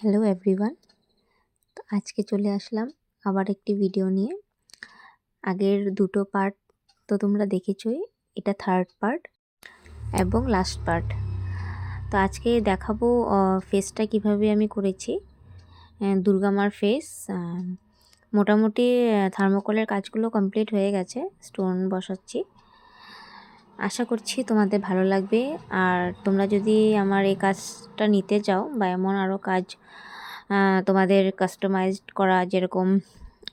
Hello everyone. তো আজকে চলে আসলাম আবার একটি ভিডিও নিয়ে। আগের দুটো পার্ট তো তোমরা দেখেছই, এটা থার্ড পার্ট এবং লাস্ট পার্ট। তো আজকে দেখাবো ফেসটা কিভাবে আমি করেছি, দুর্গা মার ফেস। মোটামুটি থার্মোকলের কাজগুলো কমপ্লিট হয়ে গেছে, স্টোন বসাচ্ছি। আশা করছি তোমাদের ভালো লাগবে। আর তোমরা যদি আমার এই কাজটা নিতে চাও বা এমন আরও কাজ তোমাদের কাস্টমাইজড করা, যেরকম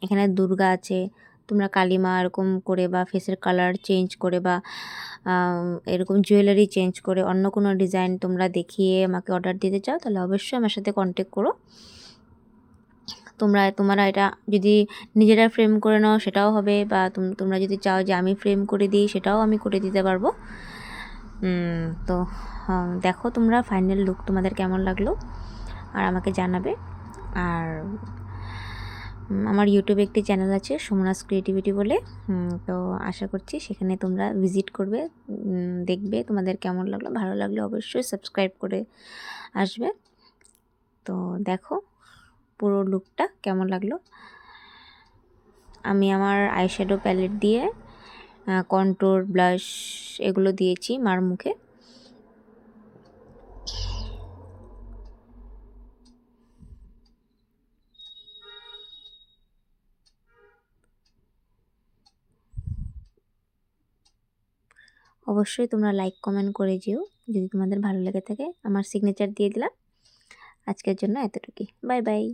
এখানে দুর্গা আছে, তোমরা কালিমা এরকম করে বা ফেসের কালার চেঞ্জ করে বা এরকম জুয়েলারি চেঞ্জ করে অন্য কোনো ডিজাইন তোমরা দেখিয়ে আমাকে অর্ডার দিতে চাও, তাহলে অবশ্যই আমার সাথে কন্ট্যাক্ট করো। তোমরা এটা যদি নিজেরা ফ্রেম করে নাও সেটাও হবে, বা তোমরা যদি চাও যে আমি ফ্রেম করে দিই সেটাও আমি করে দিতে পারবো। তো দেখো তোমরা ফাইনাল লুক তোমাদের কেমন লাগলো আর আমাকে জানাবে। আর আমার ইউটিউবে একটি চ্যানেল আছে সুমনাস ক্রিয়েটিভিটি বলে, তো আশা করছি সেখানে তোমরা ভিজিট করবে, দেখবে তোমাদের কেমন লাগলো। ভালো লাগলে অবশ্যই সাবস্ক্রাইব করে আসবে। তো দেখো পুরো লুকটা কেমন লাগলো। আমি আমার আইশ্যাডো প্যালেট দিয়ে কন্ট্রোর, ব্লাশ এগুলো দিয়েছি মার মুখে। অবশ্যই তোমরা লাইক কমেন্ট করে যেও যদি তোমাদের ভালো লেগে থাকে। আমার সিগনেচার দিয়ে দিলাম। আজকের জন্য এতটুকুই। Bye bye.